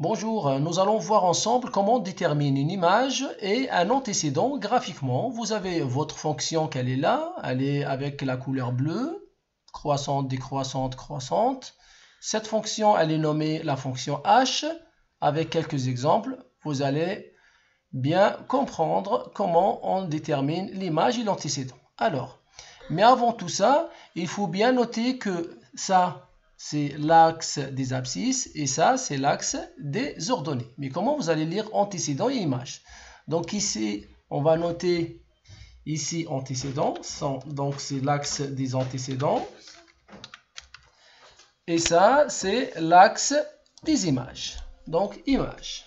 Bonjour, nous allons voir ensemble comment on détermine une image et un antécédent graphiquement. Vous avez votre fonction qu'elle est là, elle est avec la couleur bleue, croissante, décroissante, croissante. Cette fonction, elle est nommée la fonction h. Avec quelques exemples, vous allez bien comprendre comment on détermine l'image et l'antécédent. Alors, mais avant tout ça, il faut bien noter que ça, c'est l'axe des abscisses et ça, c'est l'axe des ordonnées. Mais comment vous allez lire antécédent et image? Donc ici, on va noter ici antécédent, donc c'est l'axe des antécédents. Et ça, c'est l'axe des images. Donc, image.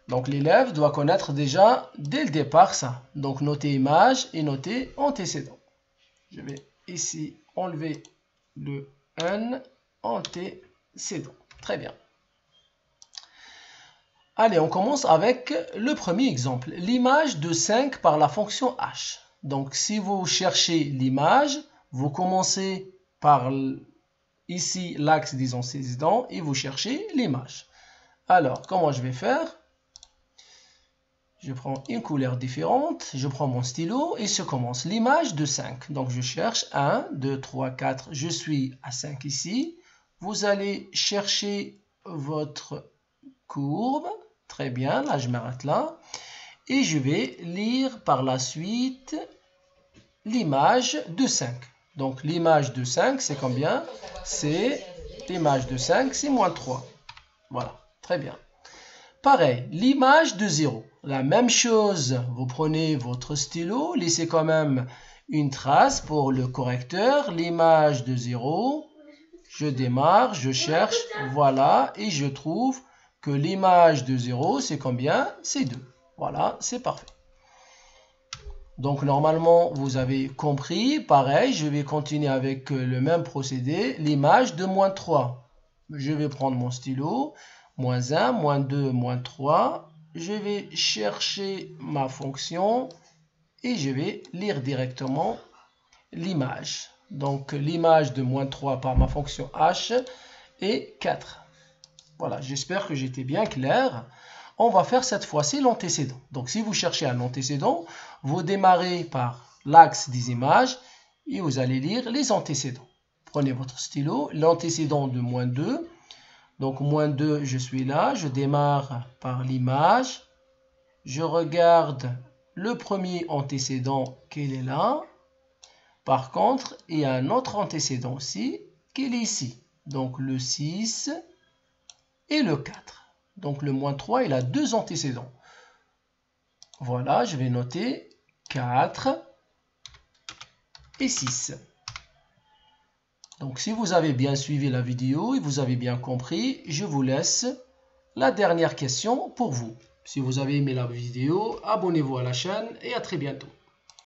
Donc, l'élève doit connaître déjà dès le départ ça. Donc, noter image et noter antécédent. Je vais ici enlever le N, antécédent. Très bien. Allez, on commence avec le premier exemple. L'image de 5 par la fonction h. Donc, si vous cherchez l'image, vous commencez par ici l'axe des antécédents et vous cherchez l'image. Alors, comment je vais faire? Je prends une couleur différente, je prends mon stylo et je commence l'image de 5. Donc je cherche 1, 2, 3, 4, je suis à 5 ici. Vous allez chercher votre courbe, très bien, là je m'arrête là. Et je vais lire par la suite l'image de 5. Donc l'image de 5 c'est combien? C'est l'image de 5 c'est moins 3. Voilà, très bien. Pareil, l'image de 0. La même chose, vous prenez votre stylo, laissez quand même une trace pour le correcteur. L'image de 0, je démarre, je cherche, voilà, et je trouve que l'image de 0, c'est combien? C'est 2. Voilà, c'est parfait. Donc normalement, vous avez compris. Pareil, je vais continuer avec le même procédé. L'image de moins 3. Je vais prendre mon stylo. Moins 1, moins 2, moins 3. Je vais chercher ma fonction et je vais lire directement l'image. Donc l'image de moins 3 par ma fonction h est 4. Voilà, j'espère que j'étais bien clair. On va faire cette fois-ci l'antécédent. Donc si vous cherchez un antécédent, vous démarrez par l'axe des images et vous allez lire les antécédents. Prenez votre stylo, l'antécédent de moins 2. Donc, moins 2, je suis là. Je démarre par l'image. Je regarde le premier antécédent qu'il est là. Par contre, il y a un autre antécédent aussi qu'il est ici. Donc, le 6 et le 4. Donc, le moins 3, il a deux antécédents. Voilà, je vais noter 4 et 6. Donc, si vous avez bien suivi la vidéo et vous avez bien compris, je vous laisse la dernière question pour vous. Si vous avez aimé la vidéo, abonnez-vous à la chaîne et à très bientôt.